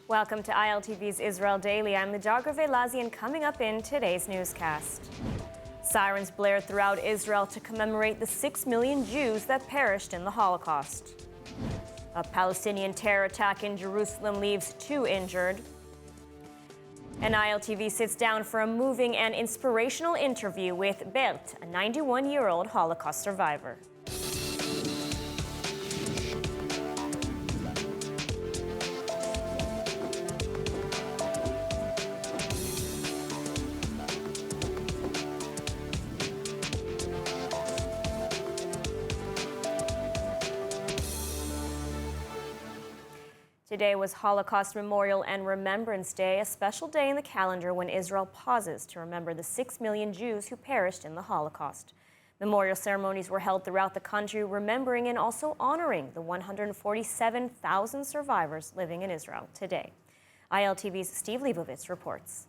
Welcome to ILTV's Israel Daily. I'm Najagra Velazi, and coming up in today's newscast. Sirens blared throughout Israel to commemorate the 6 million Jews that perished in the Holocaust. A Palestinian terror attack in Jerusalem leaves 2 injured. And ILTV sits down for a moving and inspirational interview with Berthe, a 91-year-old Holocaust survivor. Today was Holocaust Memorial and Remembrance Day, a special day in the calendar when Israel pauses to remember the 6 million Jews who perished in the Holocaust. Memorial ceremonies were held throughout the country, remembering and also honoring the 147,000 survivors living in Israel today. ILTV's Steve Leibovitz reports.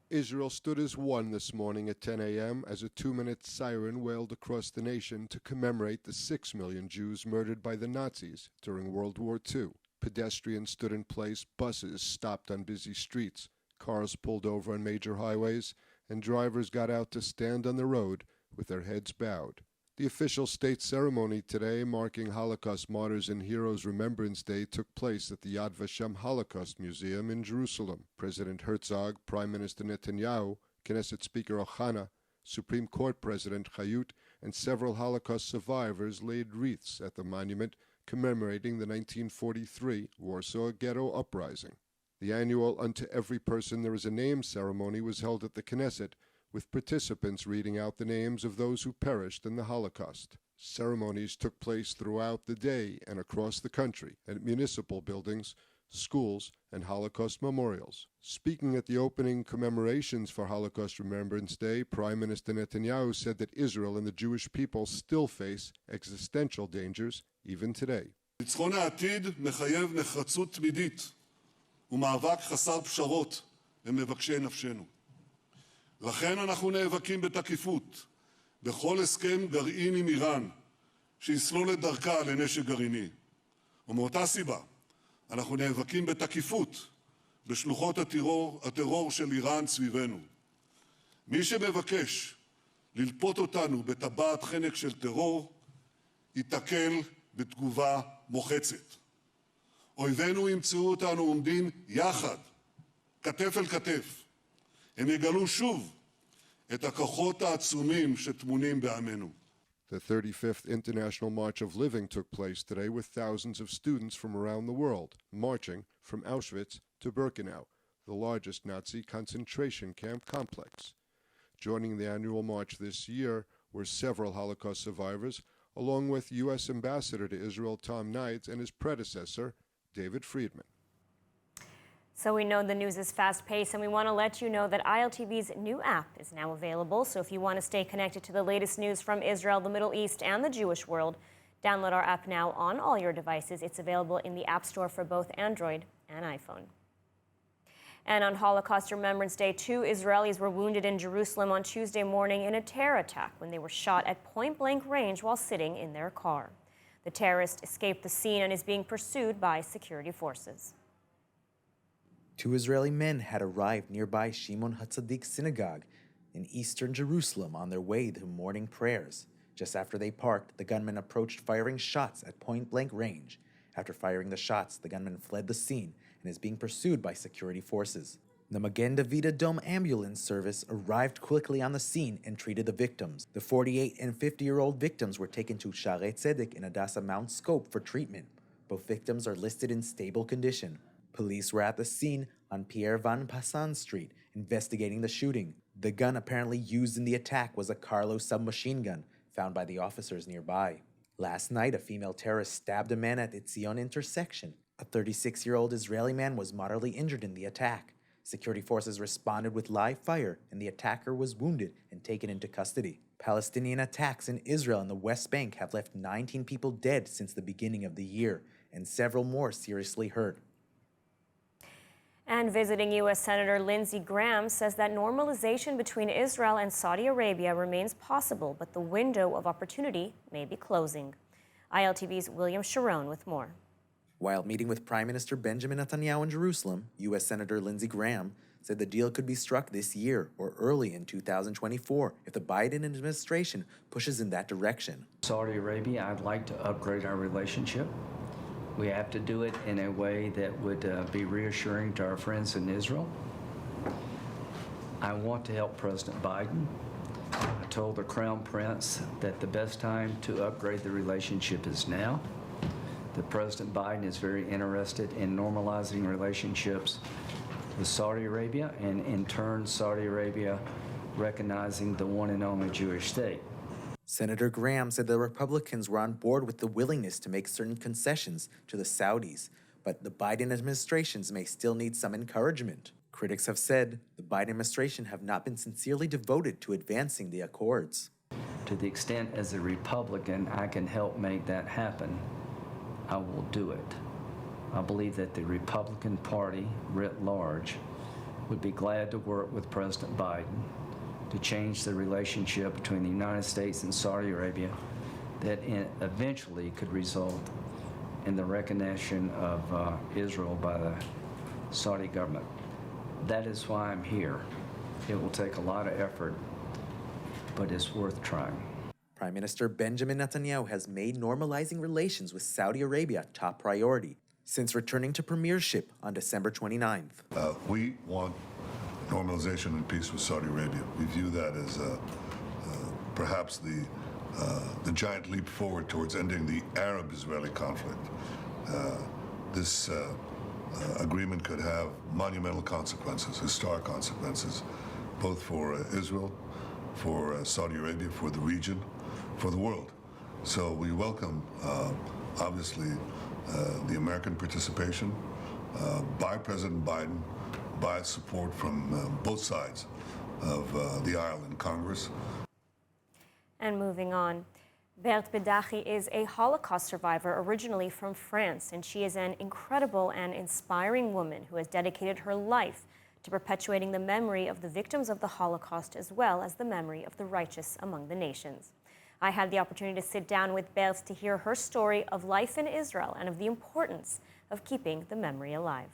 Israel stood as one this morning at 10 a.m. as a 2-minute siren wailed across the nation to commemorate the 6 million Jews murdered by the Nazis during World War II. Pedestrians stood in place, buses stopped on busy streets, cars pulled over on major highways, and drivers got out to stand on the road with their heads bowed. The official state ceremony today, marking Holocaust Martyrs and Heroes Remembrance Day, took place at the Yad Vashem Holocaust Museum in Jerusalem. President Herzog, Prime Minister Netanyahu, Knesset Speaker Ohana, Supreme Court President Chayut, and several Holocaust survivors laid wreaths at the monument commemorating the 1943 Warsaw Ghetto Uprising. The annual Unto Every Person There Is a Name ceremony was held at the Knesset, with participants reading out the names of those who perished in the Holocaust. Ceremonies took place throughout the day and across the country at municipal buildings, schools, and Holocaust memorials. Speaking at the opening commemorations for Holocaust Remembrance Day, Prime Minister Netanyahu said that Israel and the Jewish people still face existential dangers even today. ניצחון העתיד מחייב נחרצות תמידית ומאבק חסר פשרות למבקשי נפשנו. לכן אנחנו נאבקים בתקיפות בכל הסכם גרעין עם איראן שיסלול את דרכה לנשק גרעיני. ומאותה סיבה אנחנו נאבקים בתקיפות בשלוחות הטרור של איראן סביבנו. מי שמבקש ללפות אותנו בטבעת חנק של טרור ייתקל בתגובה מוחצת. אויבינו ימצאו אותנו עומדים יחד, כתף אל כתף. הם יגלו שוב את הכוחות העצומים שטמונים בעמנו. The 35th International March of Living took place today with thousands of students from around the world, marching from Auschwitz to Birkenau, the largest Nazi concentration camp complex. Joining the annual march this year were several Holocaust survivors, along with U.S. Ambassador to Israel Tom Knight and his predecessor, David Friedman. So we know the news is fast-paced, and we want to let you know that ILTV's new app is now available. So if you want to stay connected to the latest news from Israel, the Middle East, and the Jewish world, download our app now on all your devices. It's available in the App Store for both Android and iPhone. And on Holocaust Remembrance Day, 2 Israelis were wounded in Jerusalem on Tuesday morning in a terror attack when they were shot at point-blank range while sitting in their car. The terrorist escaped the scene and is being pursued by security forces. 2 Israeli men had arrived nearby Shimon HaTzadik synagogue in eastern Jerusalem on their way to morning prayers. Just after they parked, the gunman approached firing shots at point-blank range. After firing the shots, the gunman fled the scene and is being pursued by security forces. The Magen David Adom ambulance service arrived quickly on the scene and treated the victims. The 48 and 50-year-old victims were taken to Shaarei Tzedek in Hadassah Mount Scope for treatment. Both victims are listed in stable condition. Police were at the scene on Pierre Van Passan Street investigating the shooting. The gun apparently used in the attack was a Carlo submachine gun found by the officers nearby. Last night, a female terrorist stabbed a man at the Etzion intersection. A 36-year-old Israeli man was moderately injured in the attack. Security forces responded with live fire, and the attacker was wounded and taken into custody. Palestinian attacks in Israel and the West Bank have left 19 people dead since the beginning of the year, and several more seriously hurt. And visiting U.S. Senator Lindsey Graham says that normalization between Israel and Saudi Arabia remains possible, but the window of opportunity may be closing. ILTV's William Sharon with more. While meeting with Prime Minister Benjamin Netanyahu in Jerusalem, U.S. Senator Lindsey Graham said the deal could be struck this year or early in 2024 if the Biden administration pushes in that direction. Saudi Arabia, I'd like to upgrade our relationship. We have to do it in a way that would be reassuring to our friends in Israel. I want to help President Biden. I told the Crown Prince that the best time to upgrade the relationship is now. That President Biden is very interested in normalizing relationships with Saudi Arabia, and in turn, Saudi Arabia recognizing the one and only Jewish state. Senator Graham said the Republicans were on board with the willingness to make certain concessions to the Saudis, but the Biden administrations may still need some encouragement. Critics have said the Biden administration have not been sincerely devoted to advancing the accords. To the extent as a Republican I can help make that happen, I will do it. I believe that the Republican Party, writ large, would be glad to work with President Biden to change the relationship between the United States and Saudi Arabia that eventually could result in the recognition of Israel by the Saudi government. That is why I'm here. It will take a lot of effort, but it's worth trying. Prime Minister Benjamin Netanyahu has made normalizing relations with Saudi Arabia top priority since returning to premiership on December 29th. We want normalization and peace with Saudi Arabia. We view that as perhaps the giant leap forward towards ending the Arab-Israeli conflict. This agreement could have monumental consequences, historic consequences, both for Israel, for Saudi Arabia, for the region, for the world. So we welcome, obviously, the American participation by President Biden, by support from both sides of the aisle in Congress. And moving on, berthe is a Holocaust survivor originally from France, and she is an incredible and inspiring woman who has dedicated her life to perpetuating the memory of the victims of the Holocaust as well as the memory of the righteous among the nations. I had the opportunity to sit down with Berthe to hear her story of life in Israel and of the importance of keeping the memory alive.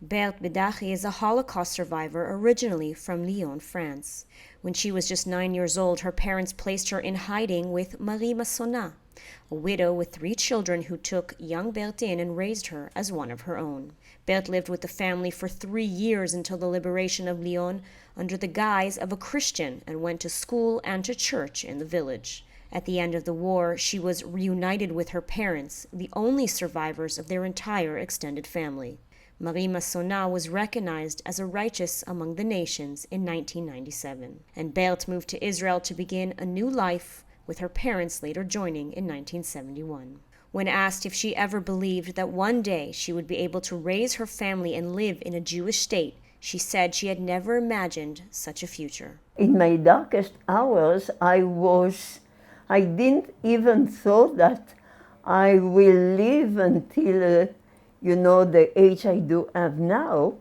Berthe is a Holocaust survivor originally from Lyon, France. When she was just 9 years old, her parents placed her in hiding with Marie Massona, a widow with 3 children who took young Berthe in and raised her as one of her own. Berthe lived with the family for 3 years until the liberation of Lyon under the guise of a Christian and went to school and to church in the village. At the end of the war, she was reunited with her parents, the only survivors of their entire extended family. Marie Massona was recognized as a righteous among the nations in 1997, and Berthe moved to Israel to begin a new life, with her parents later joining in 1971. When asked if she ever believed that one day she would be able to raise her family and live in a Jewish state, she said she had never imagined such a future. In my darkest hours, I didn't even thought that I will live until, the age I do have now.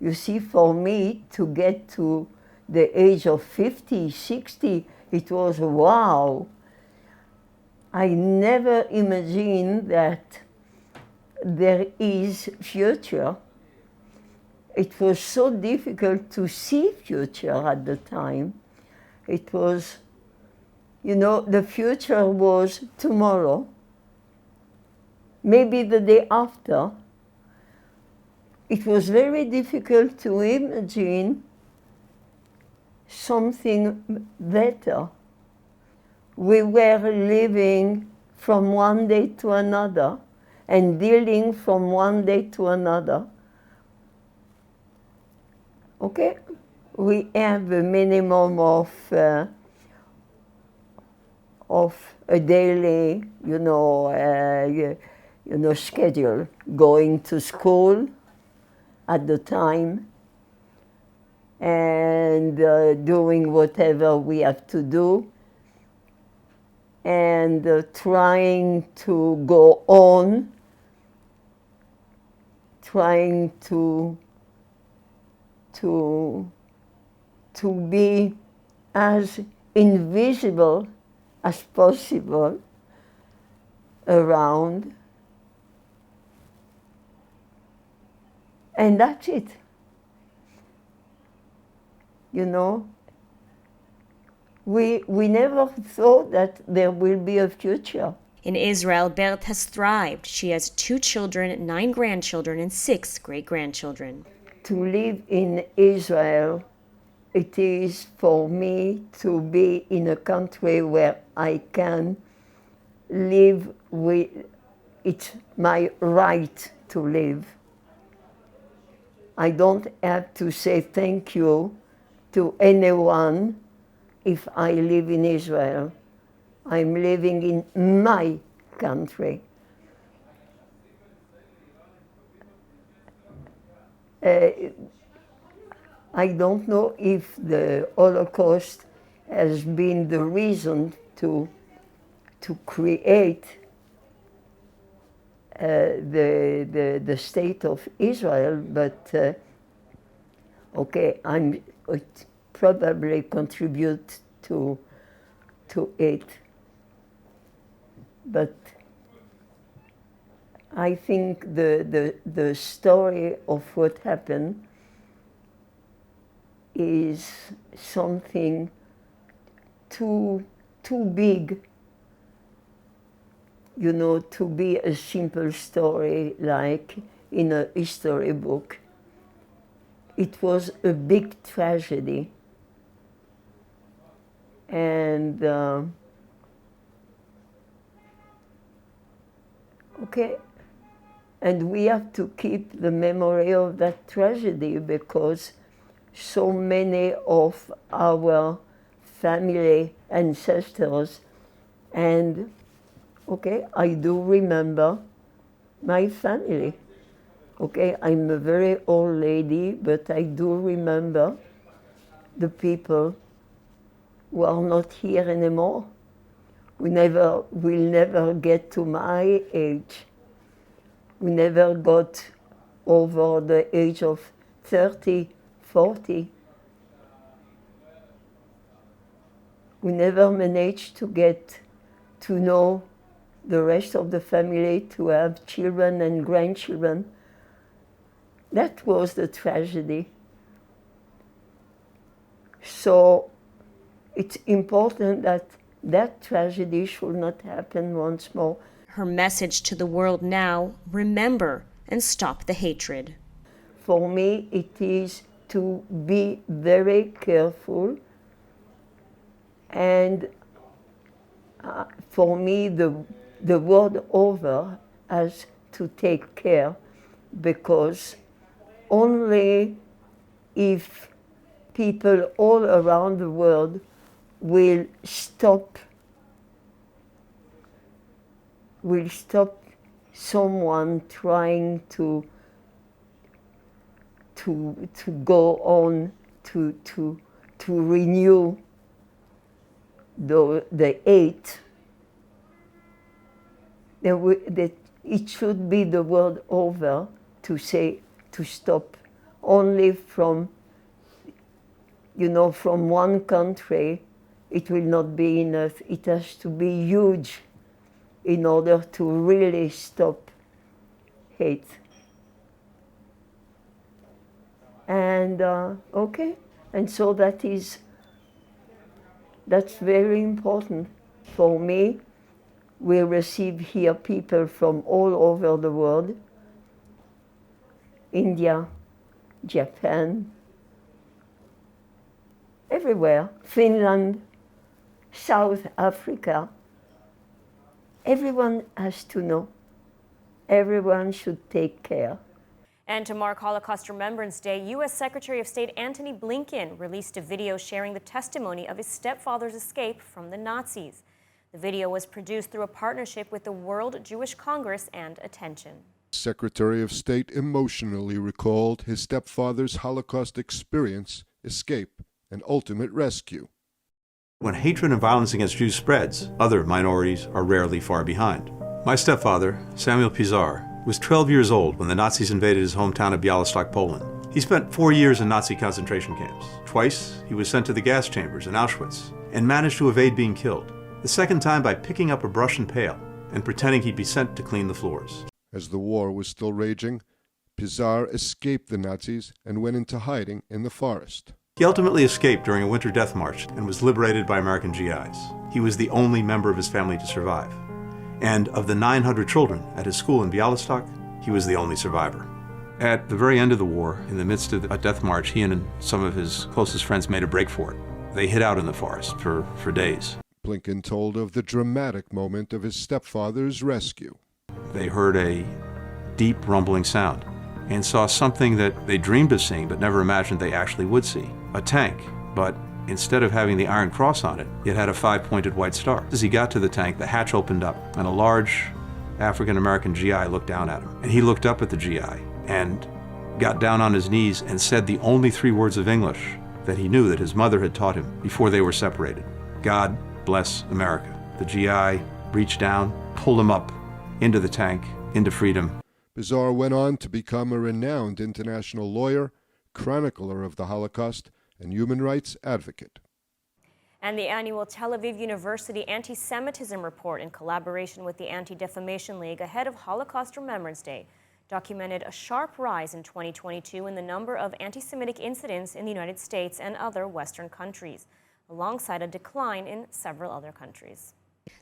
You see, for me to get to the age of 50, 60, it was wow. I never imagined that there is future. It was so difficult to see future at the time. It was, the future was tomorrow, maybe the day after. It was very difficult to imagine something better. We were living from one day to another and dealing from one day to another. Okay, we have a minimum of a daily, schedule, going to school at the time and doing whatever we have to do and trying to go on, trying to be as invisible as possible around. And that's it. You know, we never thought that there will be a future. In Israel, Berthe has thrived. She has 2 children, 9 grandchildren, and 6 great-grandchildren. To live in Israel, it is for me to be in a country where I can live with, it's my right to live. I don't have to say thank you to anyone if I live in Israel. I'm living in my country. I don't know if the Holocaust has been the reason to create the state of Israel, but okay, it probably contribute to it. But I think the story of what happened is something too big, you know, to be a simple story like in a history book. It was a big tragedy. And okay, and we have to keep the memory of that tragedy because so many of our family ancestors, and okay, I do remember my family. Okay, I'm a very old lady, but I do remember the people who are not here anymore. We'll never get to my age. We never got over the age of 30, 40. We never managed to get to know the rest of the family, to have children and grandchildren. That was the tragedy. So it's important that that tragedy should not happen once more. Her message to the world now: remember and stop the hatred. For me, it is to be very careful, and for me, the world over has to take care, because only if people all around the world will stop someone trying to go on to renew the hate, that it should be the world over to say to stop. Only from, you know, from one country, it will not be enough. It has to be huge in order to really stop hate. And okay, and so that's very important for me. We receive here people from all over the world: India, Japan, everywhere, Finland, South Africa. Everyone has to know. Everyone should take care. And to mark Holocaust Remembrance Day, U.S. Secretary of State Antony Blinken released a video sharing the testimony of his stepfather's escape from the Nazis. The video was produced through a partnership with the World Jewish Congress and Attention. Secretary of State emotionally recalled his stepfather's Holocaust experience, escape, and ultimate rescue. When hatred and violence against Jews spreads, other minorities are rarely far behind. My stepfather, Samuel Pizar, was 12 years old when the Nazis invaded his hometown of Bialystok, Poland. He spent 4 years in Nazi concentration camps. Twice, he was sent to the gas chambers in Auschwitz and managed to evade being killed. The second time by picking up a brush and pail and pretending he'd be sent to clean the floors. As the war was still raging, Pizar escaped the Nazis and went into hiding in the forest. He ultimately escaped during a winter death march and was liberated by American GIs. He was the only member of his family to survive. And of the 900 children at his school in Bialystok, he was the only survivor. At the very end of the war, in the midst of a death march, he and some of his closest friends made a break for it. They hid out in the forest for days. Blinken told of the dramatic moment of his stepfather's rescue. They heard a deep rumbling sound and saw something that they dreamed of seeing but never imagined they actually would see. A tank, but instead of having the Iron Cross on it, it had a 5-pointed white star. As he got to the tank, the hatch opened up and a large African-American GI looked down at him. And he looked up at the GI and got down on his knees and said the only 3 words of English that he knew that his mother had taught him before they were separated. God bless America. The GI reached down, pulled him up into the tank, into freedom. Pizar went on to become a renowned international lawyer, chronicler of the Holocaust, and human rights advocate. And the annual Tel Aviv University Antisemitism Report, in collaboration with the Anti-Defamation League ahead of Holocaust Remembrance Day, documented a sharp rise in 2022 in the number of anti-Semitic incidents in the United States and other Western countries, alongside a decline in several other countries.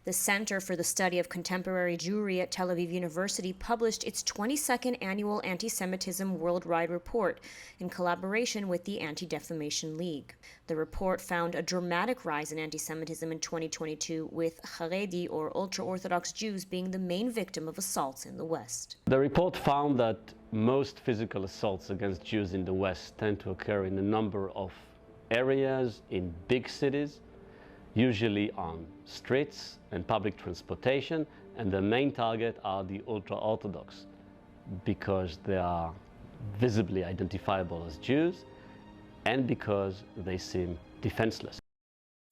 The Center for the Study of Contemporary Jewry at Tel Aviv University published its 22nd annual Anti-Semitism Worldwide Report in collaboration with the Anti-Defamation League. The report found a dramatic rise in anti-Semitism in 2022, with Haredi or ultra-Orthodox Jews being the main victim of assaults in the West. The report found that most physical assaults against Jews in the West tend to occur in a number of areas in big cities, usually on streets and public transportation, and the main target are the ultra-Orthodox because they are visibly identifiable as Jews and because they seem defenseless.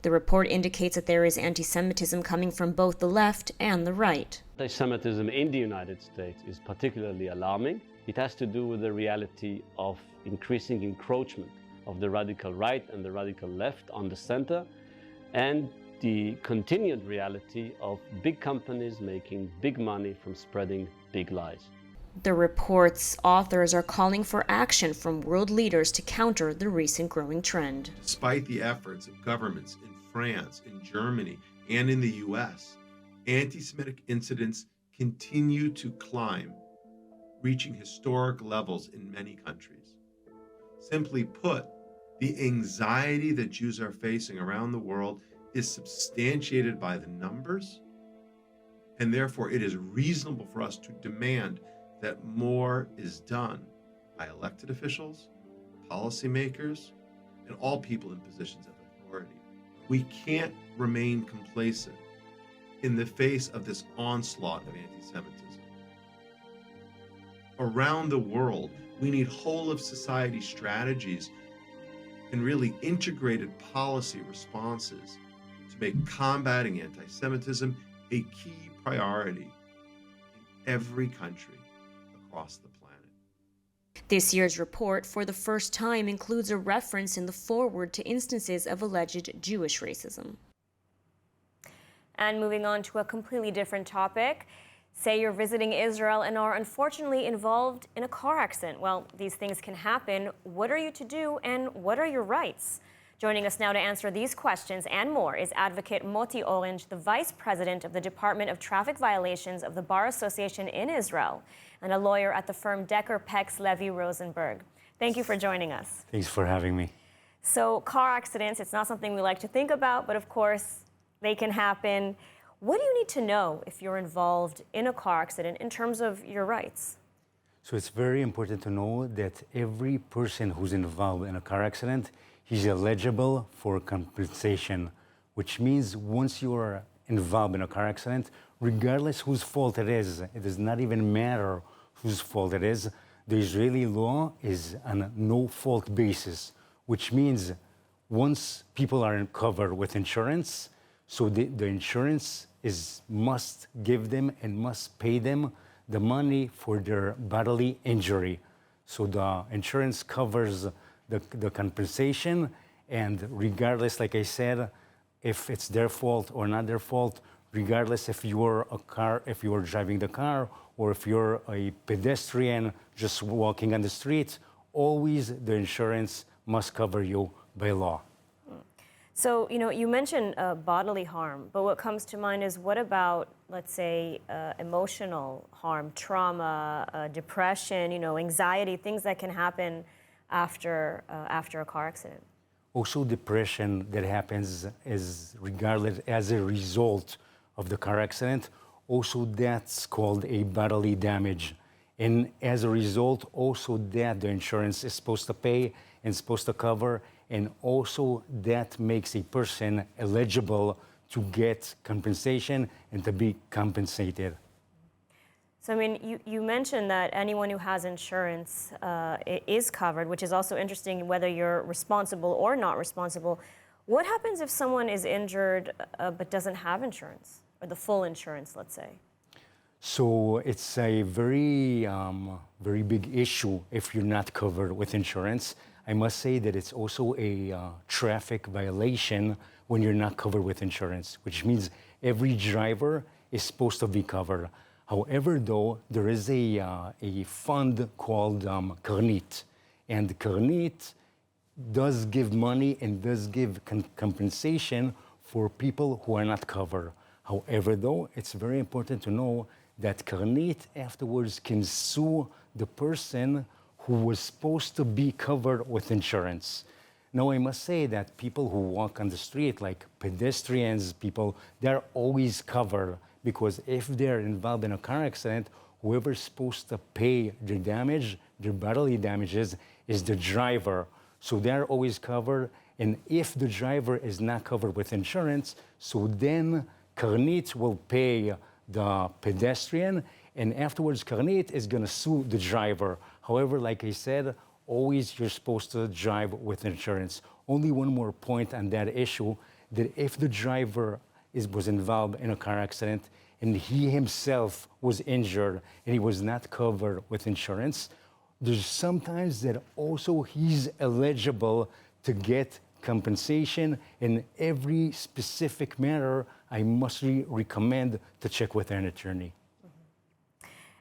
The report indicates that there is anti-Semitism coming from both the left and the right. Anti-Semitism in the United States is particularly alarming. It has to do with the reality of increasing encroachment of the radical right and the radical left on the center, and the continued reality of big companies making big money from spreading big lies. The report's authors are calling for action from world leaders to counter the recent growing trend. Despite the efforts of governments in France, in Germany, and in the US, anti-Semitic incidents continue to climb, reaching historic levels in many countries. Simply put, the anxiety that Jews are facing around the world is substantiated by the numbers, and therefore it is reasonable for us to demand that more is done by elected officials, policymakers, and all people in positions of authority. We can't remain complacent in the face of this onslaught of anti-Semitism. Around the world, we need whole-of-society strategies and really integrated policy responses to make combating anti-Semitism a key priority in every country across the planet. This year's report, for the first time, includes a reference in the foreword to instances of alleged Jewish racism. And moving on to a completely different topic. Say you're visiting Israel and are unfortunately involved in a car accident. Well, these things can happen. What are you to do, and what are your rights? Joining us now to answer these questions and more is advocate Moti Orange, the Vice President of the Department of Traffic Violations of the Bar Association in Israel, and a lawyer at the firm Decker Pex Levy Rosenberg. Thank you for joining us. Thanks for having me. So car accidents, it's not something we like to think about, but of course they can happen. What do you need to know if you're involved in a car accident in terms of your rights? So it's very important to know that every person who's involved in a car accident, he's eligible for compensation, which means once you are involved in a car accident, regardless whose fault it does not even matter whose fault it is. The Israeli law is on a no-fault basis, which means once people are covered with insurance, so the insurance must give them and must pay them the money for their bodily injury. So the insurance covers the compensation, and regardless, like I said, if it's their fault or not their fault, regardless if you were driving the car or if you're a pedestrian just walking on the street, always the insurance must cover you by law. So, you mentioned bodily harm, but what comes to mind is what about, let's say, emotional harm, trauma, depression, anxiety, things that can happen after a car accident? Also, depression that happens is regarded as a result of the car accident. Also, that's called a bodily damage. And as a result, also that the insurance is supposed to pay and supposed to cover. And also that makes a person eligible to get compensation and to be compensated. So, you mentioned that anyone who has insurance is covered, which is also interesting whether you're responsible or not responsible. What happens if someone is injured but doesn't have insurance, or the full insurance, let's say? So it's a very, very big issue if you're not covered with insurance. I must say that it's also a traffic violation when you're not covered with insurance, which means every driver is supposed to be covered. However, though, there is a fund called Karnit, and Karnit does give money and does give compensation for people who are not covered. However, though, it's very important to know that Karnit afterwards can sue the person who was supposed to be covered with insurance. Now, I must say that people who walk on the street, like pedestrians, people, they're always covered, because if they're involved in a car accident, whoever's supposed to pay their damage, their bodily damages, is the driver. So they're always covered. And if the driver is not covered with insurance, so then Karnit will pay the pedestrian, and afterwards Karnit is going to sue the driver. However, like I said, always you're supposed to drive with insurance. Only one more point on that issue, that if the driver was involved in a car accident and he himself was injured and he was not covered with insurance, there's sometimes that also he's eligible to get compensation. In every specific matter, I must recommend to check with an attorney.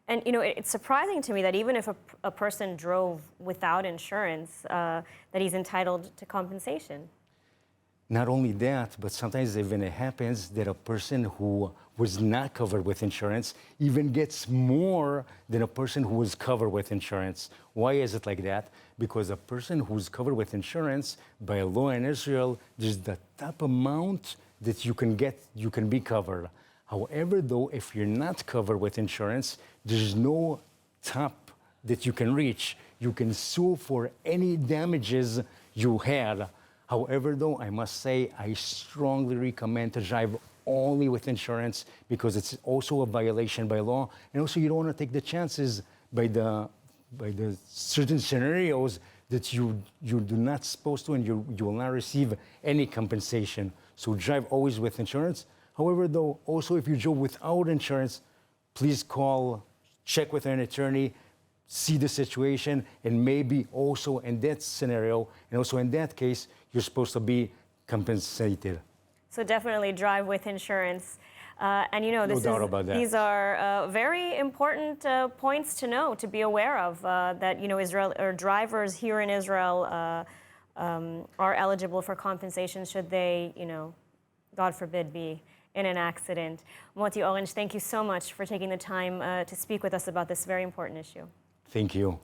And it's surprising to me that even if a person drove without insurance, that he's entitled to compensation. Not only that, but sometimes even it happens that a person who was not covered with insurance even gets more than a person who was covered with insurance. Why is it like that? Because a person who's covered with insurance, by law in Israel, there's the top amount that you can get, you can be covered. However, though, if you're not covered with insurance, there's no top that you can reach. You can sue for any damages you had. However, though, I must say I strongly recommend to drive only with insurance, because it's also a violation by law. And also, you don't want to take the chances by the certain scenarios that you do not supposed to, and you will not receive any compensation. So drive always with insurance. However, though, also if you drove without insurance, please call, check with an attorney, see the situation, and maybe also in that scenario, and also in that case, you're supposed to be compensated. So definitely drive with insurance. And these are very important points to know, to be aware of, that Israel, or drivers here in Israel are eligible for compensation should they, God forbid, be in an accident. Moti Orange, thank you so much for taking the time to speak with us about this very important issue. Thank you.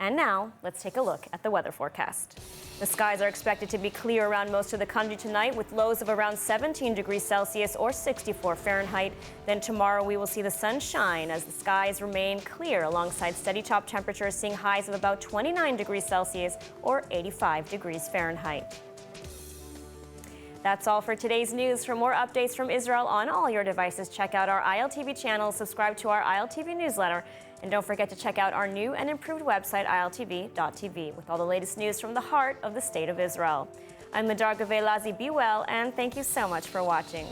And now, let's take a look at the weather forecast. The skies are expected to be clear around most of the country tonight, with lows of around 17 degrees Celsius or 64 Fahrenheit. Then tomorrow we will see the sun shine as the skies remain clear, alongside steady top temperatures, seeing highs of about 29 degrees Celsius or 85 degrees Fahrenheit. That's all for today's news. For more updates from Israel on all your devices, check out our ILTV channel, subscribe to our ILTV newsletter, and don't forget to check out our new and improved website, ILTV.tv, with all the latest news from the heart of the State of Israel. I'm Madar Gavelazi. Be well, and thank you so much for watching.